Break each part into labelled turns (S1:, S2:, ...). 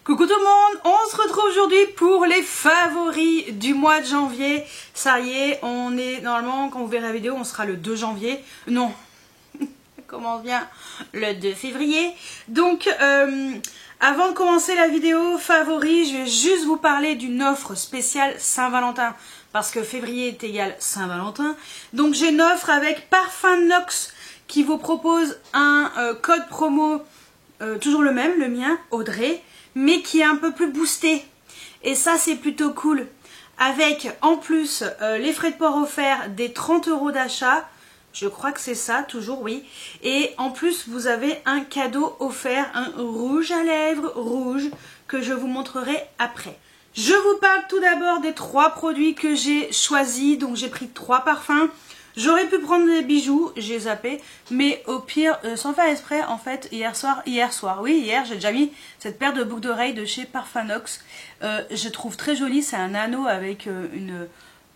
S1: Coucou tout le monde, on se retrouve aujourd'hui pour les favoris du mois de janvier. Ça y est, on est normalement, quand vous verrez la vidéo, on sera le 2 janvier. Non, comment bien le 2 février. Donc, avant de commencer la vidéo favoris, je vais juste vous parler d'une offre spéciale Saint-Valentin. Parce que février est égal Saint-Valentin. Donc j'ai une offre avec Parfum Nox qui vous propose un code promo, toujours le même, le mien, Audrey, mais qui est un peu plus boosté. Et ça c'est plutôt cool. Avec en plus les frais de port offerts des 30 € d'achat. Je crois que c'est ça, toujours oui. Et en plus vous avez un cadeau offert, un rouge à lèvres rouge que je vous montrerai après. Je vous parle tout d'abord des 3 produits que j'ai choisis. Donc j'ai pris 3 parfums. J'aurais pu prendre des bijoux, j'ai zappé, mais au pire, sans faire exprès, en fait, hier soir, hier j'ai déjà mis cette paire de boucles d'oreilles de chez Parfum Nox. Je trouve très jolie, c'est un anneau avec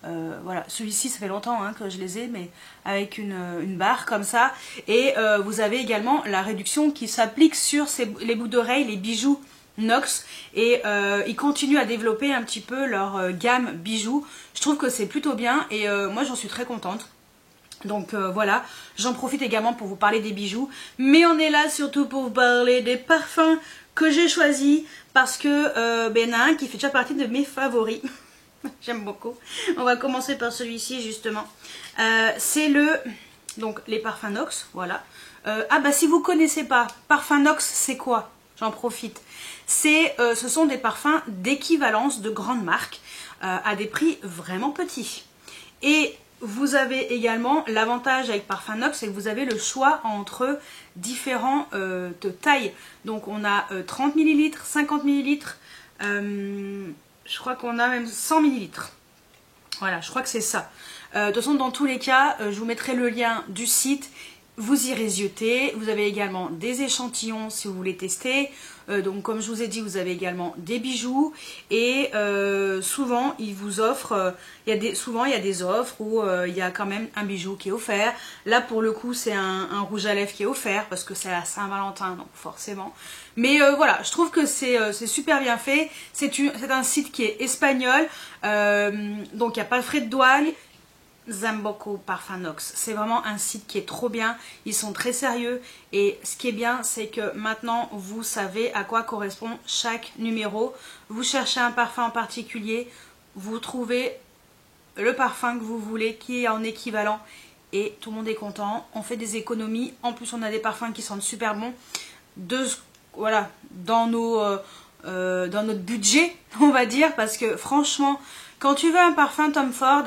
S1: voilà, celui-ci ça fait longtemps que je les ai, mais avec une barre comme ça. Et vous avez également la réduction qui s'applique sur les boucles d'oreilles, les bijoux Nox, et ils continuent à développer un petit peu leur gamme bijoux. Je trouve que c'est plutôt bien et moi j'en suis très contente. Donc voilà, j'en profite également pour vous parler des bijoux, mais on est là surtout pour vous parler des parfums que j'ai choisis parce que il y en a un qui fait déjà partie de mes favoris. J'aime beaucoup. On va commencer par celui-ci justement. C'est donc les parfums Nox, voilà. Ah bah si vous connaissez pas, Parfum Nox c'est quoi? J'en profite. Ce sont des parfums d'équivalence de grandes marques à des prix vraiment petits. Et vous avez également l'avantage avec Parfum Nox, c'est que vous avez le choix entre différents de tailles. Donc on a 30 ml, 50 ml, je crois qu'on a même 100 ml. Voilà, je crois que c'est ça. De toute façon, dans tous les cas, je vous mettrai le lien du site. Vous irez zioter. Vous avez également des échantillons si vous voulez tester. Donc comme je vous ai dit, vous avez également des bijoux. Et souvent, ils vous offrent... souvent, il y a des offres où il y a quand même un bijou qui est offert. Là, pour le coup, c'est un rouge à lèvres qui est offert parce que c'est la Saint-Valentin, donc forcément. Mais voilà, je trouve que c'est super bien fait. C'est un site qui est espagnol. Donc, il n'y a pas de frais de douane. J'aime beaucoup Parfum Nox, c'est vraiment un site qui est trop bien, ils sont très sérieux et ce qui est bien c'est que maintenant vous savez à quoi correspond chaque numéro. Vous cherchez un parfum en particulier, vous trouvez le parfum que vous voulez qui est en équivalent et tout le monde est content, on fait des économies, en plus on a des parfums qui sentent super bons, voilà, dans notre budget on va dire, parce que franchement quand tu veux un parfum Tom Ford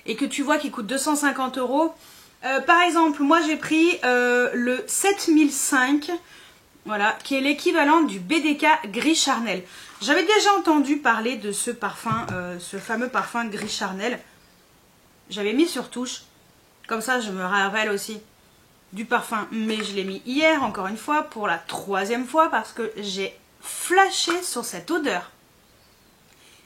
S1: et que tu vois qu'il coûte 250 €, par exemple, moi j'ai pris le 7005, voilà, qui est l'équivalent du BDK Gris Charnel. J'avais déjà entendu parler de ce parfum, ce fameux parfum Gris Charnel. J'avais mis sur touche, comme ça je me rappelle aussi du parfum, mais je l'ai mis hier, encore une fois, pour la 3e fois, parce que j'ai flashé sur cette odeur.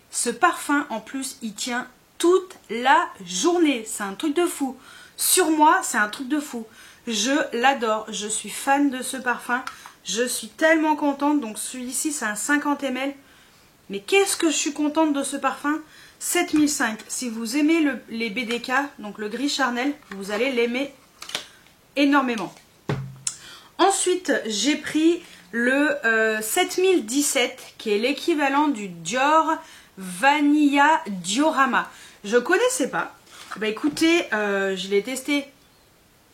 S1: Ce parfum, en plus, il tient toute la journée. C'est un truc de fou. Sur moi, c'est un truc de fou. Je l'adore. Je suis fan de ce parfum. Je suis tellement contente. Donc, celui-ci, c'est un 50 ml. Mais qu'est-ce que je suis contente de ce parfum? 7005. Si vous aimez les BDK, donc le Gris Charnel, vous allez l'aimer énormément. Ensuite, j'ai pris le 7017, qui est l'équivalent du Dior Vanilla Diorama. Je connaissais pas. Bah écoutez, je l'ai testé.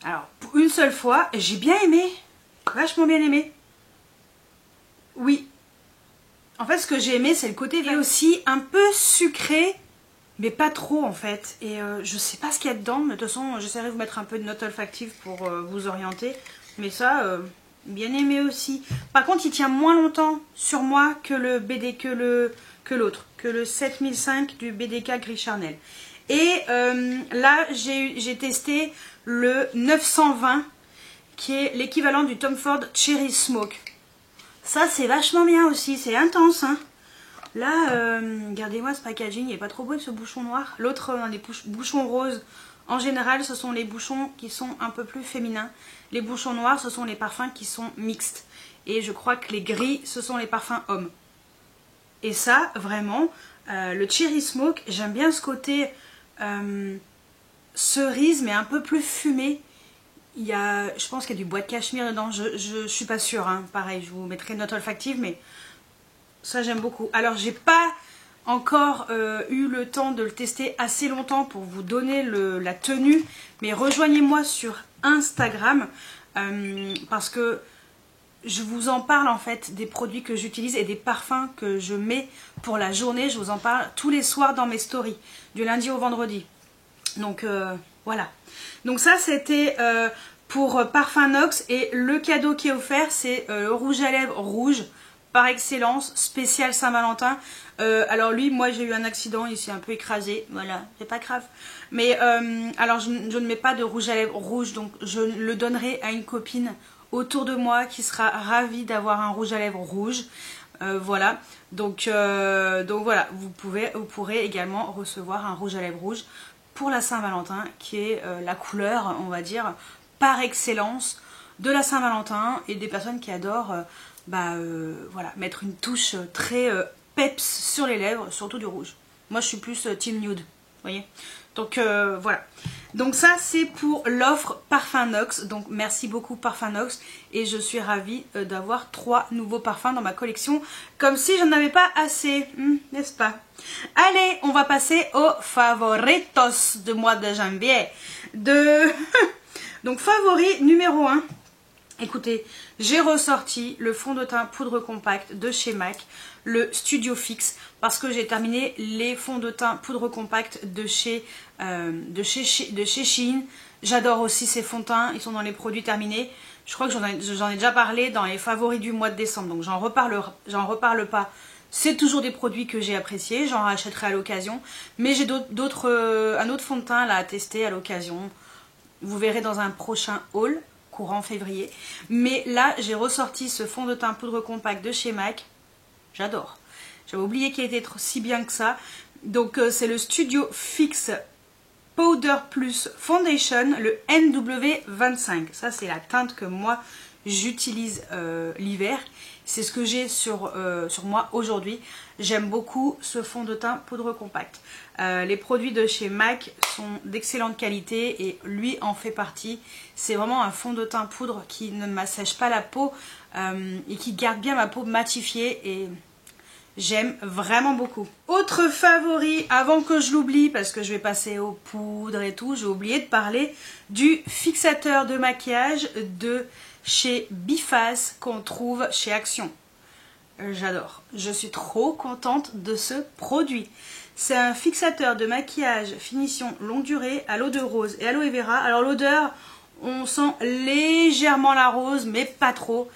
S1: Alors, pour une seule fois, j'ai bien aimé. Vachement bien aimé. Oui. En fait, ce que j'ai aimé, c'est le côté et aussi un peu sucré, mais pas trop en fait. Et je sais pas ce qu'il y a dedans, mais de toute façon, j'essaierai de vous mettre un peu de notes olfactives pour vous orienter. Mais ça, bien aimé aussi. Par contre, il tient moins longtemps sur moi que le BD, que le 7005 du BDK Gris Charnel. Et là, j'ai testé le 920, qui est l'équivalent du Tom Ford Cherry Smoke. Ça, c'est vachement bien aussi, c'est intense, hein. Là, regardez-moi ce packaging, il n'est pas trop beau avec ce bouchon noir. L'autre, les bouchons roses, en général, ce sont les bouchons qui sont un peu plus féminins. Les bouchons noirs, ce sont les parfums qui sont mixtes. Et je crois que les gris, ce sont les parfums hommes. Et ça, vraiment, le Cherry Smoke, j'aime bien ce côté cerise, mais un peu plus fumé. Il y a, je pense qu'il y a du bois de cachemire dedans, je suis pas sûre, hein. Pareil, je vous mettrai une note olfactive, mais ça j'aime beaucoup. Alors j'ai pas encore eu le temps de le tester assez longtemps pour vous donner la tenue, mais rejoignez-moi sur Instagram parce que je vous en parle en fait des produits que j'utilise et des parfums que je mets pour la journée. Je vous en parle tous les soirs dans mes stories, du lundi au vendredi. Donc voilà. Donc ça c'était pour Parfum Nox, et le cadeau qui est offert c'est le rouge à lèvres rouge par excellence, spécial Saint-Valentin. Alors lui, moi j'ai eu un accident, il s'est un peu écrasé, voilà, c'est pas grave. Mais alors je ne mets pas de rouge à lèvres rouge, donc je le donnerai à une copine autour de moi qui sera ravie d'avoir un rouge à lèvres rouge. Voilà, donc voilà, vous pourrez également recevoir un rouge à lèvres rouge pour la Saint-Valentin, qui est la couleur, on va dire, par excellence de la Saint-Valentin, et des personnes qui adorent voilà, mettre une touche très peps sur les lèvres, surtout du rouge. Moi je suis plus team nude, vous voyez. Donc voilà. Donc ça c'est pour l'offre Parfum Nox. Donc merci beaucoup Parfum Nox, et je suis ravie d'avoir 3 nouveaux parfums dans ma collection, comme si je n'en avais pas assez, n'est-ce pas? Allez, on va passer aux favoritos de mois de janvier. Donc favori numéro 1. Écoutez, j'ai ressorti le fond de teint poudre compacte de chez MAC, le Studio Fix, parce que j'ai terminé les fonds de teint poudre compacte de chez Shein. J'adore aussi ces fonds de teint, ils sont dans les produits terminés. Je crois que j'en ai déjà parlé dans les favoris du mois de décembre, donc j'en reparle pas. C'est toujours des produits que j'ai appréciés, j'en rachèterai à l'occasion, mais j'ai un autre fond de teint là à tester à l'occasion. Vous verrez dans un prochain haul courant février. Mais là, j'ai ressorti ce fond de teint poudre compacte de chez MAC. J'adore. J'avais oublié qu'il était si bien que ça. Donc, c'est le Studio Fix Powder Plus Foundation, le NW25. Ça, c'est la teinte que moi, j'utilise l'hiver. C'est ce que j'ai sur moi aujourd'hui. J'aime beaucoup ce fond de teint poudre compacte. Les produits de chez MAC sont d'excellente qualité et lui en fait partie. C'est vraiment un fond de teint poudre qui ne m'assèche pas la peau et qui garde bien ma peau matifiée, et j'aime vraiment beaucoup. Autre favori, avant que je l'oublie, parce que je vais passer aux poudres et tout, j'ai oublié de parler du fixateur de maquillage de chez Biface qu'on trouve chez Action. J'adore. Je suis trop contente de ce produit. C'est un fixateur de maquillage finition longue durée à l'eau de rose et aloe vera. Alors l'odeur, on sent légèrement la rose, mais pas trop.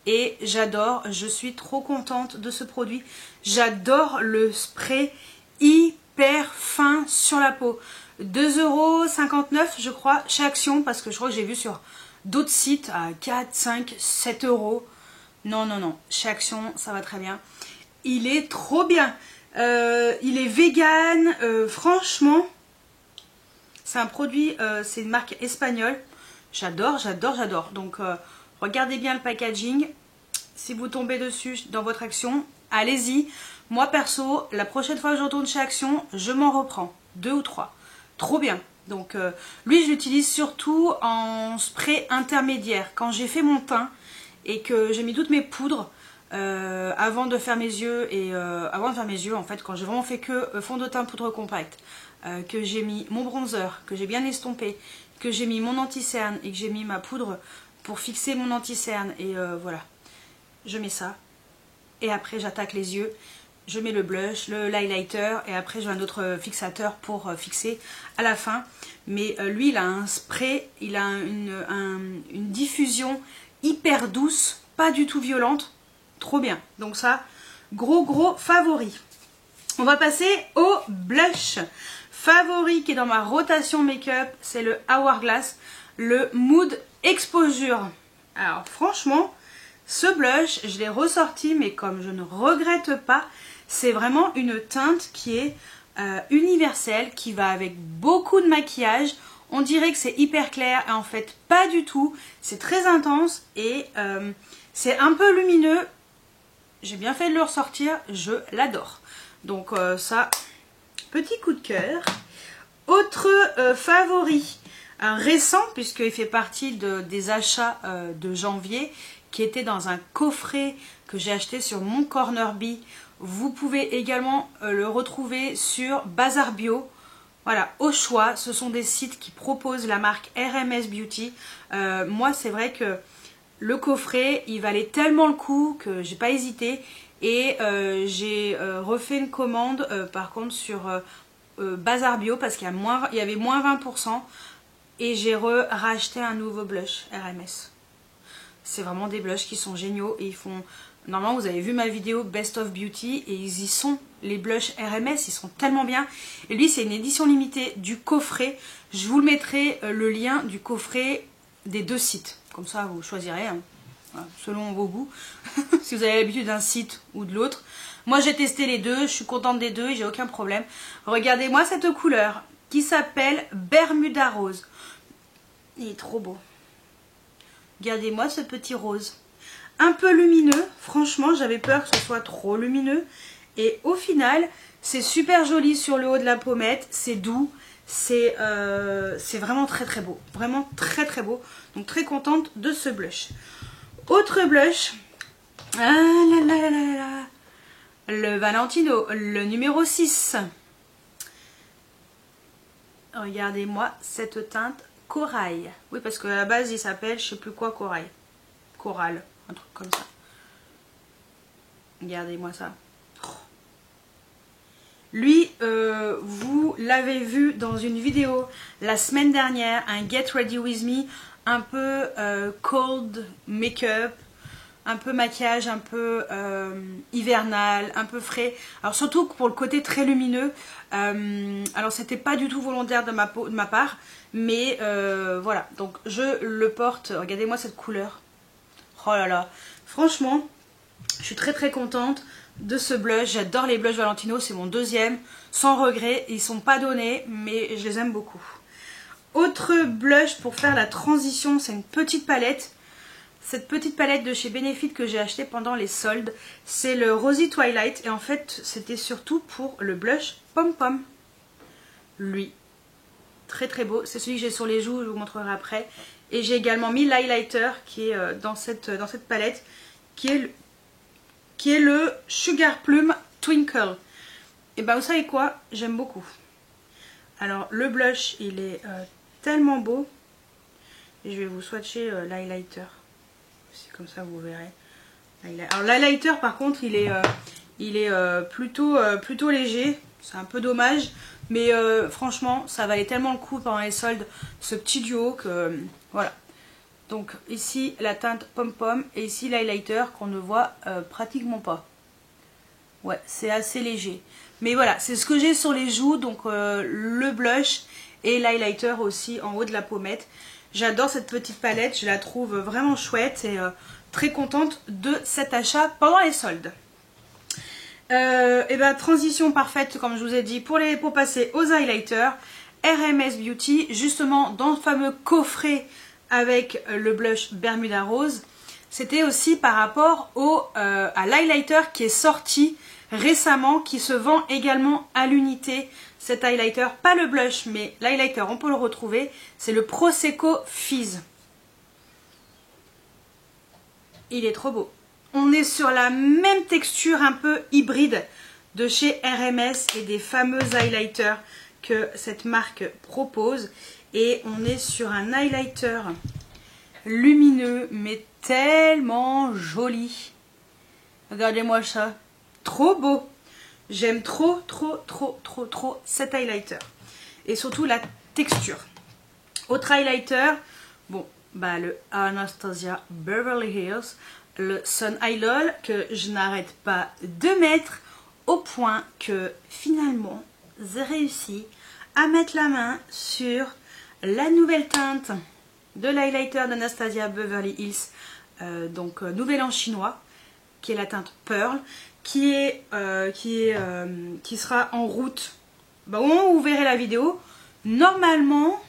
S1: Et j'adore, je suis trop contente de ce produit. J'adore le spray hyper fin sur la peau. 2,59 € je crois chez Action, parce que je crois que j'ai vu sur d'autres sites à 4, 5, 7 €. Non, non, non, chez Action, ça va très bien. Il est trop bien. Il est vegan, franchement, c'est un produit, c'est une marque espagnole. J'adore, j'adore, j'adore. Donc, regardez bien le packaging. Si vous tombez dessus dans votre Action, allez-y. Moi, perso, la prochaine fois que je retourne chez Action, je m'en reprends. 2 ou 3. Trop bien. Donc, lui, je l'utilise surtout en spray intermédiaire. Quand j'ai fait mon teint et que j'ai mis toutes mes poudres, avant de faire mes yeux, et avant de faire mes yeux en fait, quand j'ai vraiment fait que fond de teint poudre compacte, que j'ai mis mon bronzer, que j'ai bien estompé, que j'ai mis mon anti-cerne et que j'ai mis ma poudre pour fixer mon anti-cerne, et voilà, je mets ça et après j'attaque les yeux, je mets le blush, le highlighter, et après j'ai un autre fixateur pour fixer à la fin. Mais lui il a un spray, il a une diffusion hyper douce, pas du tout violente. Trop bien. Donc ça, gros favori. On va passer au blush. Favori qui est dans ma rotation make-up, c'est le Hourglass, le Mood Exposure. Alors franchement, ce blush, je l'ai ressorti, mais comme je ne regrette pas, c'est vraiment une teinte qui est universelle, qui va avec beaucoup de maquillage. On dirait que c'est hyper clair, et en fait pas du tout. C'est très intense et c'est un peu lumineux. j'ai bien fait de le ressortir, je l'adore. Donc ça, petit coup de cœur. Autre favori récent, puisqu'il fait partie des achats de janvier, qui était dans un coffret que j'ai acheté sur mon Corner Bee. Vous pouvez également le retrouver sur Bazar Bio. Voilà, au choix, ce sont des sites qui proposent la marque RMS Beauty. Moi, c'est vrai que le coffret, il valait tellement le coup que j'ai pas hésité. Et j'ai refait une commande, par contre, sur Bazar Bio, parce qu'il y avait moins 20%. Et j'ai racheté un nouveau blush RMS. C'est vraiment des blushs qui sont géniaux. Et ils font... Normalement, vous avez vu ma vidéo Best of Beauty. Et ils y sont. Les blushs RMS, ils sont tellement bien. Et lui, c'est une édition limitée du coffret. Je vous le mettrai le lien du coffret des deux sites. Comme ça, vous choisirez, hein, selon vos goûts. Si vous avez l'habitude d'un site ou de l'autre. Moi, j'ai testé les deux. Je suis contente des deux et j'ai aucun problème. Regardez-moi cette couleur qui s'appelle Bermuda Rose. Il est trop beau. Regardez-moi ce petit rose. Un peu lumineux. Franchement, j'avais peur que ce soit trop lumineux. Et au final, c'est super joli sur le haut de la pommette. C'est doux. C'est vraiment très très beau. Vraiment très très beau. Donc très contente de ce blush. Autre blush. Ah là là là là là. Le Valentino. Le numéro 6. Regardez-moi cette teinte corail. Oui, parce qu'à la base, il s'appelle, je sais plus quoi, corail. Coral, un truc comme ça. Regardez-moi ça. Lui, vous l'avez vu dans une vidéo la semaine dernière, un Get Ready With Me, un peu cold make-up, un peu maquillage, un peu hivernal, un peu frais. Alors surtout pour le côté très lumineux. Alors c'était pas du tout volontaire de ma part, mais voilà. Donc je le porte. Regardez-moi cette couleur. Oh là là. Franchement, je suis très très contente de ce blush. J'adore les blushs Valentino. C'est mon deuxième. Sans regret. Ils sont pas donnés, mais je les aime beaucoup. Autre blush pour faire la transition, c'est une petite palette. Cette petite palette de chez Benefit que j'ai acheté pendant les soldes, c'est le Rosy Twilight. Et en fait, c'était surtout pour le blush Pom Pom. Lui, très très beau. C'est celui que j'ai sur les joues, je vous montrerai après. Et j'ai également mis l'highlighter qui est dans cette palette, qui est le Sugar Plum Twinkle. Et ben vous savez quoi, j'aime beaucoup. Alors le blush, il est tellement beau. Et je vais vous swatcher l'highlighter. C'est comme ça, vous verrez. Alors l'highlighter, par contre, il est plutôt léger. C'est un peu dommage. Mais franchement, ça valait tellement le coup pendant les soldes, ce petit duo, que voilà. Donc ici, la teinte Pom Pom. Et ici, l'highlighter qu'on ne voit pratiquement pas. Ouais, c'est assez léger. Mais voilà, c'est ce que j'ai sur les joues. Donc le blush et l'highlighter aussi en haut de la pommette. J'adore cette petite palette, je la trouve vraiment chouette et très contente de cet achat pendant les soldes. Et ben transition parfaite, comme je vous ai dit, pour passer aux highlighters. RMS Beauty, justement dans le fameux coffret avec le blush Bermuda Rose. C'était aussi par rapport à l'highlighter qui est sorti récemment, qui se vend également à l'unité. Cet highlighter, pas le blush, mais l'highlighter, on peut le retrouver. C'est le Prosecco Fizz. Il est trop beau. On est sur la même texture un peu hybride de chez RMS et des fameux highlighters que cette marque propose. Et on est sur un highlighter lumineux, mais tellement joli. Regardez-moi ça. Trop beau. J'aime trop cet highlighter. Et surtout la texture. Autre highlighter, bon, bah le Anastasia Beverly Hills, le Sun Idol, que je n'arrête pas de mettre, au point que finalement, j'ai réussi à mettre la main sur la nouvelle teinte de l'highlighter d'Anastasia Beverly Hills, donc Nouvel An chinois, qui est la teinte Pearl, qui sera en route. Bah, au moment où vous verrez la vidéo, normalement,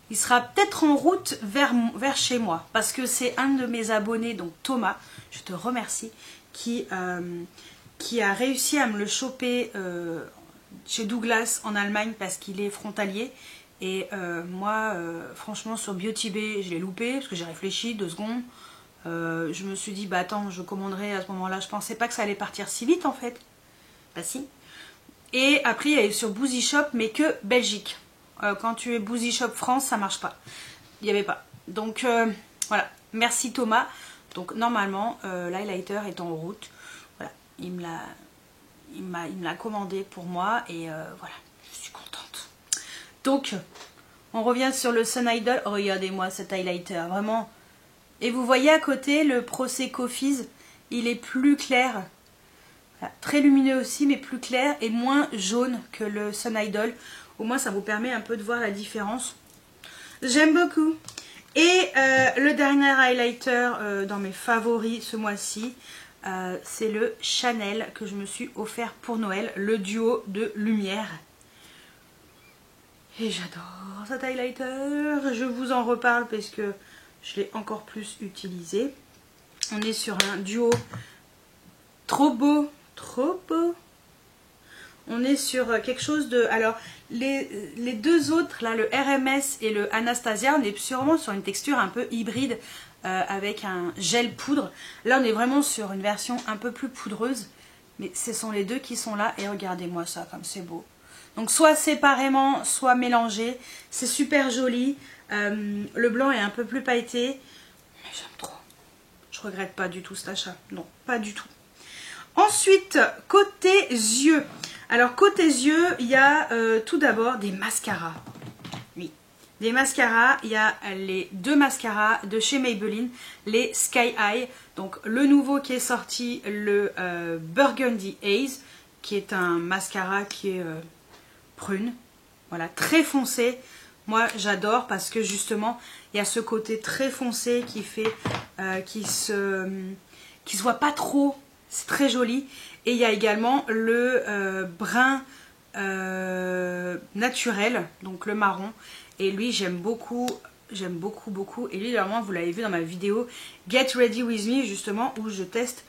S1: il sera peut-être en route vers chez moi, parce que c'est un de mes abonnés, donc Thomas, je te remercie, qui a réussi à me le choper chez Douglas en Allemagne parce qu'il est frontalier. Et moi, franchement, sur Beauty Bay, je l'ai loupé parce que j'ai réfléchi 2 secondes. Je me suis dit, bah attends, je commanderai à ce moment-là. Je pensais pas que ça allait partir si vite en fait. Bah si. Et après, il y a sur Boozy Shop, mais que Belgique. Quand tu es Boozy Shop France, ça marche pas. Il n'y avait pas. Donc voilà, merci Thomas. Donc normalement, l'highlighter est en route. Voilà, il me l'a commandé pour moi et voilà, je suis contente. Donc, on revient sur le Sun Idol. Oh, regardez-moi cet highlighter, vraiment. Et vous voyez à côté le Prosecco Fizz, il est plus clair. Voilà, très lumineux aussi, mais plus clair et moins jaune que le Sun Idol. Au moins, ça vous permet un peu de voir la différence. J'aime beaucoup. Et le dernier highlighter dans mes favoris ce mois-ci, c'est le Chanel que je me suis offert pour Noël, le duo de lumière. Et j'adore cet highlighter. Je vous en reparle parce que je l'ai encore plus utilisé. On est sur un duo trop beau, trop beau. On est sur quelque chose de... Alors, les deux autres, là, le RMS et le Anastasia, on est sûrement sur une texture un peu hybride avec un gel poudre. Là, on est vraiment sur une version un peu plus poudreuse. Mais ce sont les deux qui sont là. Et regardez-moi ça, comme c'est beau. Donc, soit séparément, soit mélangé. C'est super joli. Le blanc est un peu plus pailleté. Mais j'aime trop. Je regrette pas du tout cet achat. Non, pas du tout. Ensuite, côté yeux. Alors, côté yeux, il y a tout d'abord des mascaras. Oui, des mascaras. Il y a les 2 mascaras de chez Maybelline, les Sky High. Donc, le nouveau qui est sorti, le Burgundy Haze, qui est un mascara qui est prune. Voilà, très foncé. Moi, j'adore parce que justement, il y a ce côté très foncé qui fait qui se voit pas trop. C'est très joli. Et il y a également le brun naturel, donc le marron. Et lui, j'aime beaucoup, beaucoup. Et lui, vraiment, vous l'avez vu dans ma vidéo Get Ready With Me, justement, où je teste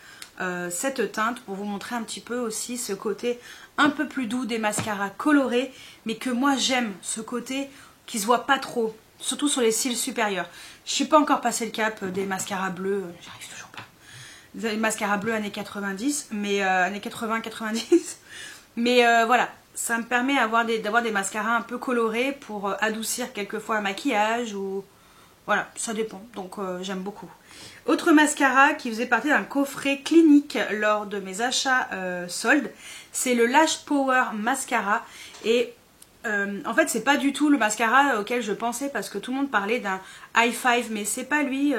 S1: cette teinte pour vous montrer un petit peu aussi ce côté un peu plus doux des mascaras colorés, mais que moi, j'aime, ce côté qui se voit pas trop, surtout sur les cils supérieurs. Je suis pas encore passé le cap des mascaras bleus, j'arrive toujours pas. Les mascaras bleus années 90, mais années 80-90. Mais voilà, ça me permet d'avoir des mascaras un peu colorés pour adoucir quelquefois un maquillage ou... Voilà, ça dépend, donc j'aime beaucoup. Autre mascara qui faisait partie d'un coffret clinique lors de mes achats soldes, c'est le Lash Power Mascara. Et en fait, c'est pas du tout le mascara auquel je pensais parce que tout le monde parlait d'un High Five, mais c'est pas lui...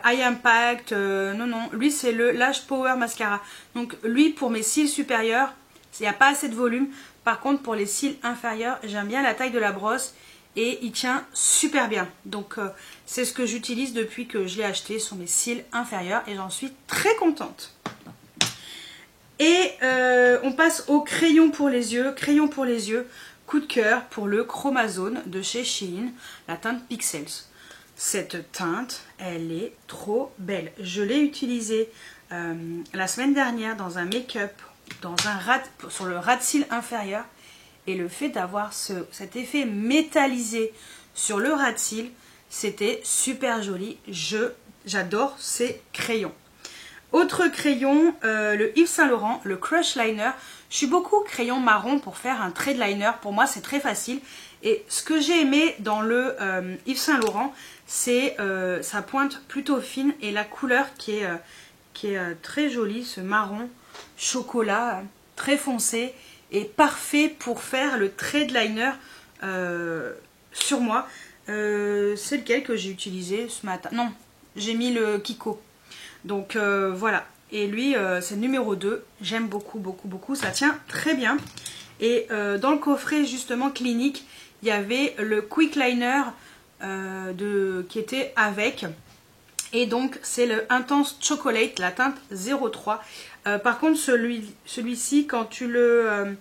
S1: High Impact, non, lui c'est le Lash Power Mascara. Donc lui pour mes cils supérieurs, il n'y a pas assez de volume. Par contre pour les cils inférieurs, j'aime bien la taille de la brosse et il tient super bien. Donc c'est ce que j'utilise depuis que je l'ai acheté sur mes cils inférieurs et j'en suis très contente. Et on passe au crayon pour les yeux. Crayon pour les yeux, coup de cœur pour le Chromazone de chez Shein, la teinte Pixels. Cette teinte, elle est trop belle. Je l'ai utilisée la semaine dernière dans un make-up, sur le ras de cils inférieur. Et le fait d'avoir cet effet métallisé sur le ras de cils, c'était super joli. J'adore ces crayons. Autre crayon, le Yves Saint Laurent, le Crush Liner. Je suis beaucoup crayon marron pour faire un trait de liner. Pour moi, c'est très facile. Et ce que j'ai aimé dans le Yves Saint Laurent, c'est sa pointe plutôt fine et la couleur qui est très jolie, ce marron chocolat très foncé et parfait pour faire le trait de liner sur moi. C'est lequel que j'ai utilisé ce matin? Non, j'ai mis le Kiko. Donc voilà. Et lui, c'est le numéro 2. J'aime beaucoup, beaucoup, beaucoup. Ça tient très bien. Et dans le coffret, justement, clinique, il y avait le Quick Liner qui était avec. Et donc, c'est le Intense Chocolate, la teinte 03. Par contre, celui-ci, quand tu le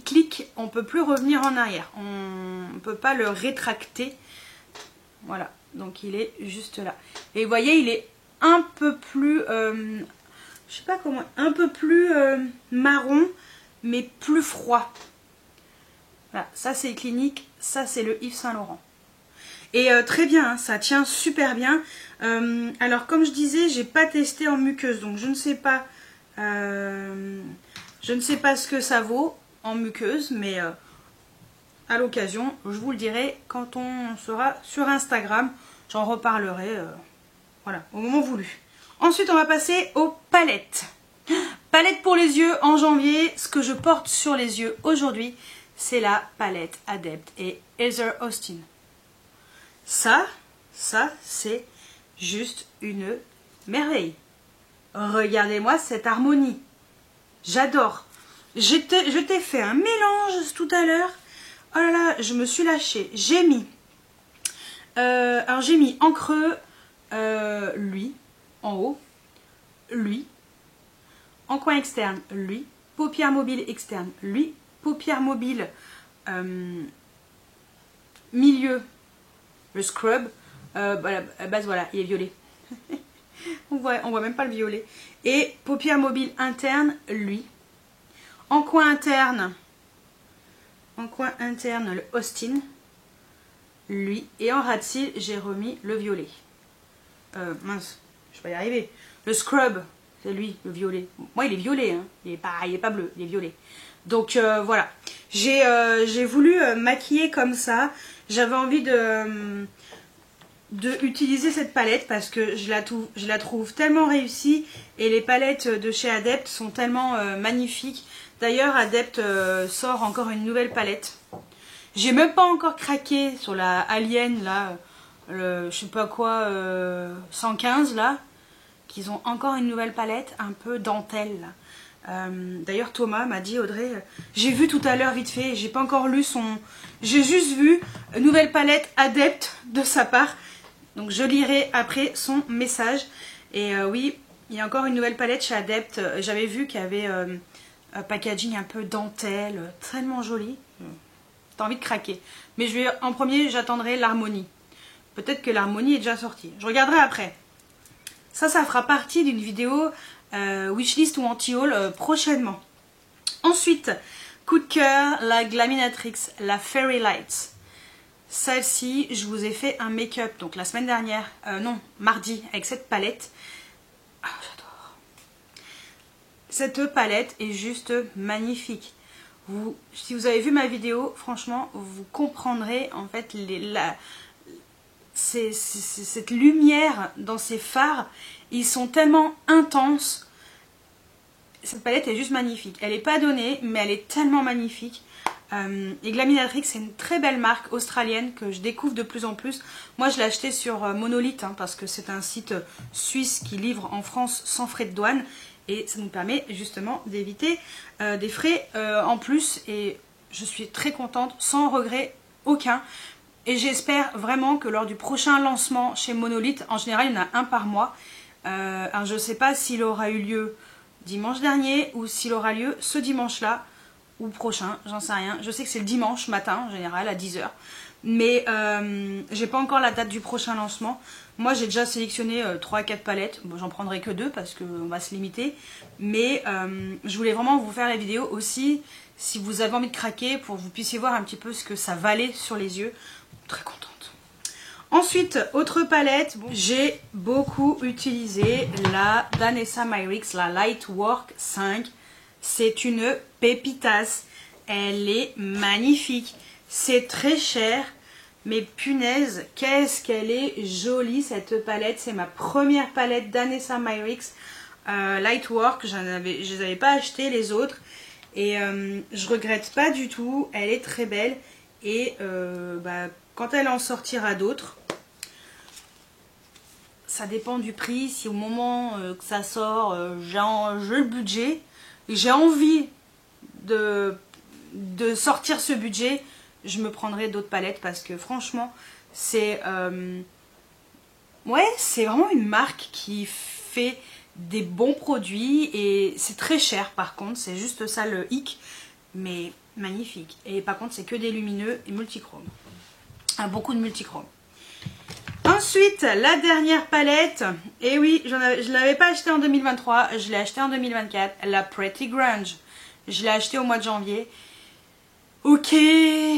S1: cliques, on ne peut plus revenir en arrière. On ne peut pas le rétracter. Voilà. Donc, il est juste là. Et vous voyez, il est un peu plus je sais pas comment, un peu plus marron, mais plus froid. Voilà, ça c'est Clinique, ça c'est le Yves Saint Laurent. Et très bien, hein, ça tient super bien. Alors comme je disais, j'ai pas testé en muqueuse, donc je ne sais pas ce que ça vaut en muqueuse, mais à l'occasion, je vous le dirai quand on sera sur Instagram. J'en reparlerai voilà, au moment voulu. Ensuite, on va passer aux palettes. Palette pour les yeux en janvier. Ce que je porte sur les yeux aujourd'hui, c'est la palette Adept et Heather Austin. Ça c'est juste une merveille. Regardez-moi cette harmonie. J'adore. Je t'ai fait un mélange tout à l'heure. Oh là là, je me suis lâchée. J'ai mis, alors j'ai mis en creux, lui, en haut, lui, en coin externe, lui, paupière mobile externe, lui, paupière mobile milieu, le scrub, voilà, à base voilà, il est violet. on voit même pas le violet. Et paupière mobile interne, lui. En coin interne, le Austin, lui. Et en ras de cils, j'ai remis le violet. Mince, je vais pas y arriver. Le scrub, c'est lui, le violet. Moi, il est violet, hein. Il est pas bleu, il est violet. Donc voilà, j'ai voulu maquiller comme ça. J'avais envie de utiliser cette palette parce que je la trouve tellement réussie et les palettes de chez Adept sont tellement magnifiques. D'ailleurs, Adept sort encore une nouvelle palette. J'ai même pas encore craqué sur la Alien là, je sais pas quoi, 115 là, qu'ils ont encore une nouvelle palette un peu dentelle là. D'ailleurs Thomas m'a dit, Audrey, j'ai vu tout à l'heure vite fait, j'ai pas encore lu son... J'ai juste vu nouvelle palette Adept de sa part, donc je lirai après son message. Et oui, il y a encore une nouvelle palette chez Adept, j'avais vu qu'il y avait un packaging un peu dentelle, tellement joli. T'as envie de craquer. Mais en premier, j'attendrai l'harmonie. Peut-être que l'harmonie est déjà sortie. Je regarderai après. Ça fera partie d'une vidéo wishlist ou anti-haul prochainement. Ensuite, coup de cœur, la Glaminatrix, la Fairy Lights. Celle-ci, je vous ai fait un make-up, donc la semaine dernière, non, mardi, avec cette palette. Ah, j'adore. Cette palette est juste magnifique. Si vous avez vu ma vidéo, franchement, vous comprendrez en fait cette lumière dans ces fards. Ils sont tellement intenses. Cette palette est juste magnifique. Elle n'est pas donnée, mais elle est tellement magnifique. Et Glaminatrix, c'est une très belle marque australienne que je découvre de plus en plus. Moi, je l'ai achetée sur Monolith, hein, parce que c'est un site suisse qui livre en France sans frais de douane. Et ça nous permet justement d'éviter des frais en plus. Et je suis très contente, sans regret aucun. Et j'espère vraiment que lors du prochain lancement chez Monolith, en général il y en a un par mois. Alors je ne sais pas s'il aura eu lieu dimanche dernier ou s'il aura lieu ce dimanche-là ou prochain, j'en sais rien. Je sais que c'est le dimanche matin en général à 10 h. Mais j'ai pas encore la date du prochain lancement. Moi j'ai déjà sélectionné 3 à 4 palettes. Bon, j'en prendrai que 2 parce qu'on va se limiter. Mais je voulais vraiment vous faire la vidéo aussi si vous avez envie de craquer pour que vous puissiez voir un petit peu ce que ça valait sur les yeux. Très contente. Ensuite, autre palette, bon, j'ai beaucoup utilisé la Danessa Myricks, la Lightwork 5. C'est une pépitasse. Elle est magnifique. C'est très cher. Mais punaise, qu'est-ce qu'elle est jolie cette palette. C'est ma première palette Danessa Myricks Lightwork. Je ne les avais pas acheté les autres. Et je regrette pas du tout. Elle est très belle. Et quand elle en sortira d'autres, ça dépend du prix. Si au moment que ça sort, j'ai le budget, j'ai envie de sortir ce budget, je me prendrai d'autres palettes parce que franchement, c'est c'est vraiment une marque qui fait des bons produits et c'est très cher par contre, c'est juste ça le hic, mais magnifique. Et par contre, c'est que des lumineux et multichromes. Beaucoup de multichromes. Ensuite, la dernière palette, et oui, je ne l'avais pas achetée en 2023, je l'ai achetée en 2024, la Pretty Grunge. Je l'ai achetée au mois de janvier. Ok,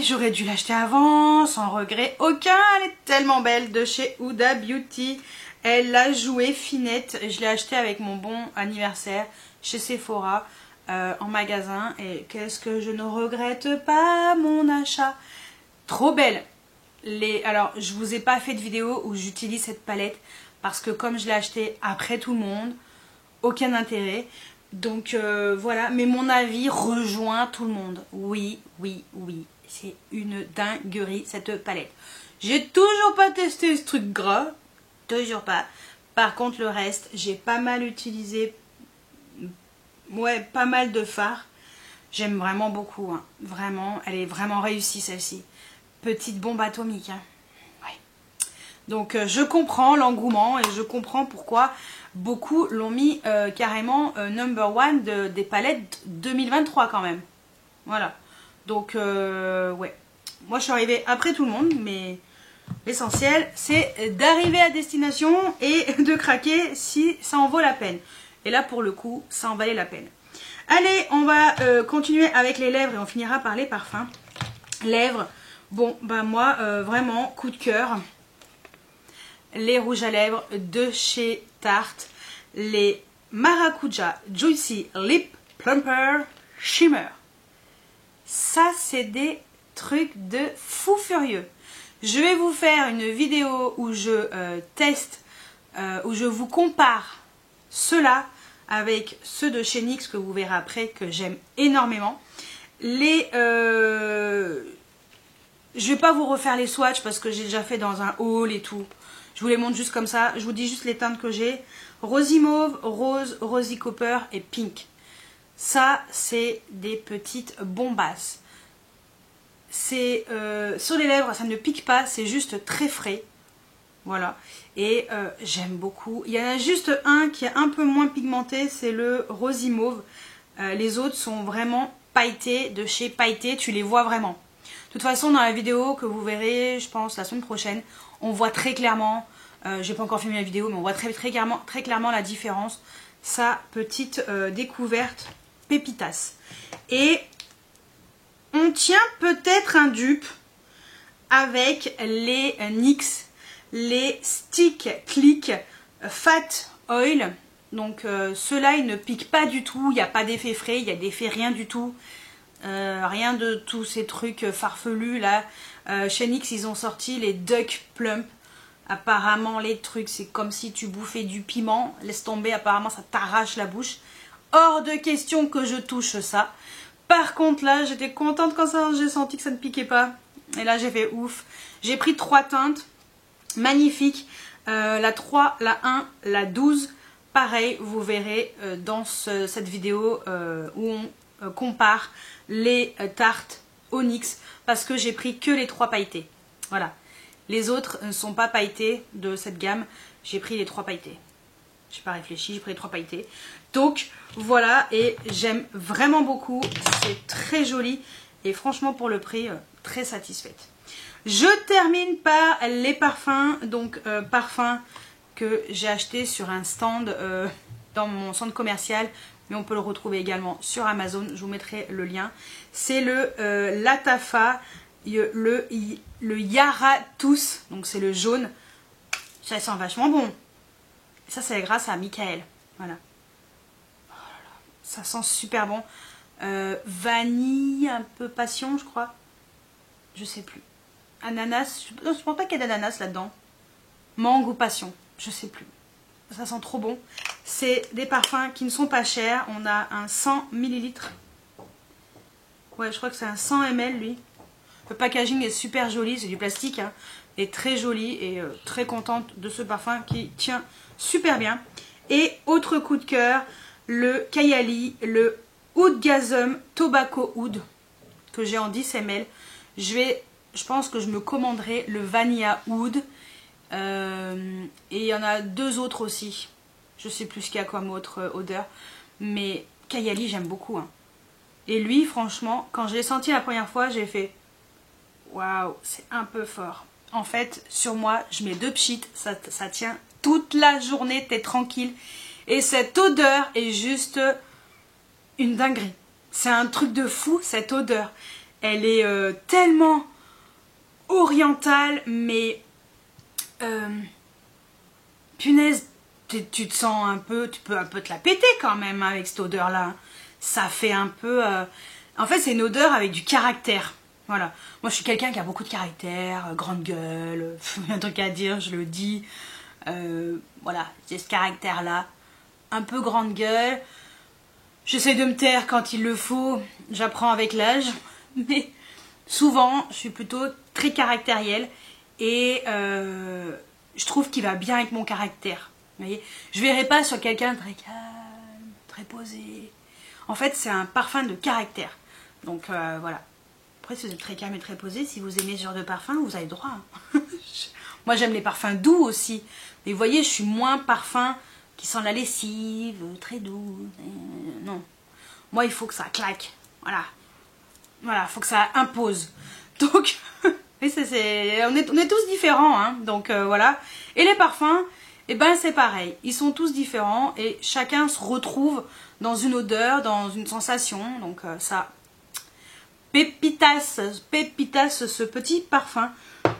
S1: j'aurais dû l'acheter avant, sans regret aucun, elle est tellement belle, de chez Huda Beauty. Elle l'a jouée finette, je l'ai achetée avec mon bon anniversaire chez Sephora en magasin. Et qu'est-ce que je ne regrette pas mon achat. Trop belle. Alors, je vous ai pas fait de vidéo où j'utilise cette palette parce que comme je l'ai achetée après tout le monde, aucun intérêt. Donc voilà, mais mon avis rejoint tout le monde. Oui, oui, oui, c'est une dinguerie cette palette. J'ai toujours pas testé ce truc gras, toujours pas. Par contre le reste, j'ai pas mal utilisé, ouais, pas mal de fards. J'aime vraiment beaucoup, hein. Vraiment, elle est vraiment réussie celle-ci. Petite bombe atomique, hein. Ouais. Donc je comprends l'engouement et je comprends pourquoi beaucoup l'ont mis carrément number one des palettes 2023 quand même. Voilà. Donc ouais. Moi je suis arrivée après tout le monde, mais l'essentiel c'est d'arriver à destination et de craquer si ça en vaut la peine. Et là pour le coup, ça en valait la peine. Allez, on va continuer avec les lèvres et on finira par les parfums. Lèvres, bon bah moi vraiment coup de cœur. Les rouges à lèvres de chez Tarte, les Maracuja Juicy Lip Plumper Shimmer. Ça c'est des trucs de fou furieux. Je vais vous faire une vidéo où je teste, où je vous compare ceux-là avec ceux de chez NYX que vous verrez après, que j'aime énormément. Je vais pas vous refaire les swatchs parce que j'ai déjà fait dans un haul et tout. Je vous les montre juste comme ça. Je vous dis juste les teintes que j'ai. Rosy mauve, rose, rosy copper et pink. Ça, c'est des petites bombasses. C'est sur les lèvres, ça ne pique pas. C'est juste très frais. Voilà. Et j'aime beaucoup. Il y en a juste un qui est un peu moins pigmenté. C'est le rosy mauve. Les autres sont vraiment pailletés. De chez Pailleté, tu les vois vraiment. De toute façon, dans la vidéo que vous verrez, je pense, la semaine prochaine, on voit très clairement, j'ai pas encore filmé la vidéo, mais on voit très clairement la différence. Sa petite découverte pépitas. Et on tient peut-être un dupe avec les NYX, les Stick Click Fat Oil. Donc ceux-là, ils ne piquent pas du tout, il n'y a pas d'effet frais, il n'y a d'effet rien du tout. Rien de tous ces trucs farfelus là. Chez NYX ils ont sorti les Duck Plump. Apparemment les trucs c'est comme si tu bouffais du piment. Laisse tomber, apparemment ça t'arrache la bouche. Hors de question que je touche ça. Par contre là j'étais contente quand j'ai senti que ça ne piquait pas. Et là j'ai fait ouf. J'ai pris 3 teintes magnifiques. La 3, la 1, la 12. Pareil vous verrez dans cette vidéo où on compare les tartes Onyx parce que j'ai pris que les 3 pailletés. Voilà. Les autres ne sont pas pailletés de cette gamme. J'ai pris les 3 pailletés. J'ai pas réfléchi, j'ai pris les 3 pailletés. Donc voilà, et j'aime vraiment beaucoup. C'est très joli et franchement pour le prix, très satisfaite. Je termine par les parfums. Donc parfums que j'ai acheté sur un stand dans mon centre commercial. Mais on peut le retrouver également sur Amazon, je vous mettrai le lien. C'est le Latafa, le Yaratus, donc c'est le jaune. Ça sent vachement bon. Ça c'est grâce à Michael, voilà. Oh là là, ça sent super bon. Vanille, un peu passion je crois. Je sais plus. Ananas, non, je pense pas qu'il y a d'ananas là-dedans. Mangue ou passion, je sais plus. Ça sent trop bon. C'est des parfums qui ne sont pas chers. On a un 100 ml. Ouais, je crois que c'est un 100 ml lui. Le packaging est super joli. C'est du plastique. Hein. Il est très joli et très contente de ce parfum qui tient super bien. Et autre coup de cœur, le Kayali, le Oudgasm Tobacco Oud que j'ai en 10 ml. Je pense que je me commanderai le Vanilla Oud. Et il y en a 2 autres aussi. Je sais plus ce qu'il y a comme autre odeur. Mais Kayali j'aime beaucoup. Hein. Et lui franchement, quand je l'ai senti la première fois, j'ai fait waouh, c'est un peu fort. en fait, sur moi, je mets 2 pchits, ça tient toute la journée, t'es tranquille. Et cette odeur est juste une dinguerie. C'est un truc de fou, cette odeur. Elle est tellement orientale, mais punaise, tu te sens un peu, tu peux un peu te la péter quand même avec cette odeur-là. Ça fait un peu... En fait, c'est une odeur avec du caractère. Voilà. Moi, je suis quelqu'un qui a beaucoup de caractère, grande gueule, un truc à dire, je le dis. Voilà, j'ai ce caractère-là. Un peu grande gueule. J'essaie de me taire quand il le faut. J'apprends avec l'âge. Mais souvent, je suis plutôt très caractérielle. Et je trouve qu'il va bien avec mon caractère. Vous voyez, je verrai pas sur quelqu'un très calme, très posé. En fait, c'est un parfum de caractère. Donc voilà. Après, si vous êtes très calme et très posé, si vous aimez ce genre de parfum, vous avez le droit. Hein. Moi, j'aime les parfums doux aussi. Mais vous voyez, je suis moins parfum qui sent la lessive, très doux. Non. Moi, il faut que ça claque. Voilà. Voilà, il faut que ça impose. Donc, oui, on est tous différents. Hein. Donc, voilà. Et les parfums, eh ben, c'est pareil. Ils sont tous différents et chacun se retrouve dans une odeur, dans une sensation. Donc, ça... Pépitas, ce petit parfum,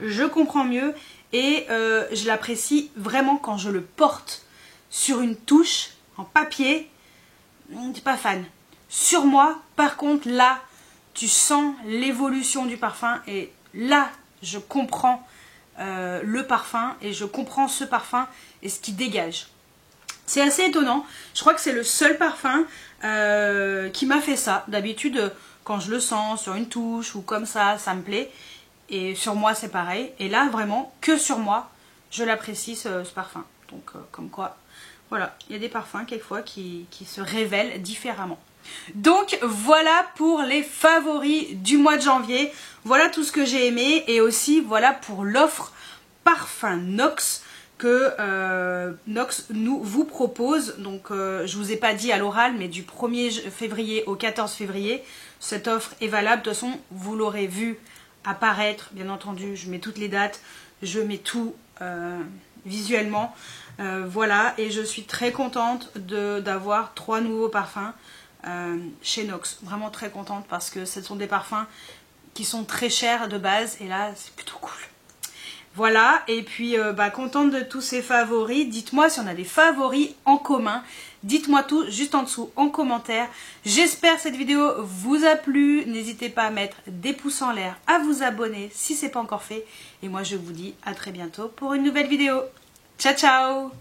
S1: je comprends mieux et je l'apprécie vraiment quand je le porte sur une touche en papier. Je suis pas fan. Sur moi, par contre, là, tu sens l'évolution du parfum et là, je comprends le parfum et je comprends ce parfum et ce qui dégage. C'est assez étonnant. Je crois que c'est le seul parfum qui m'a fait ça. D'habitude, quand je le sens sur une touche ou comme ça me plaît. Et sur moi, c'est pareil. Et là, vraiment, que sur moi, je l'apprécie ce parfum. Donc, comme quoi, voilà, il y a des parfums, quelquefois, qui se révèlent différemment. Donc, voilà pour les favoris du mois de janvier. Voilà tout ce que j'ai aimé. Et aussi, voilà pour l'offre parfum Nox que Nox vous propose. Donc, je vous ai pas dit à l'oral, mais du 1er février au 14 février, cette offre est valable. De toute façon, vous l'aurez vu apparaître, bien entendu. Je mets toutes les dates, je mets tout visuellement. Voilà, et je suis très contente d'avoir 3 nouveaux parfums chez Nox. Vraiment très contente parce que ce sont des parfums qui sont très chers de base. Et là, c'est plutôt cool. Voilà, et puis contente de tous ces favoris. Dites-moi si on a des favoris en commun. Dites-moi tout juste en dessous en commentaire. J'espère que cette vidéo vous a plu. N'hésitez pas à mettre des pouces en l'air, à vous abonner si ce n'est pas encore fait. Et moi je vous dis à très bientôt pour une nouvelle vidéo. Ciao ciao!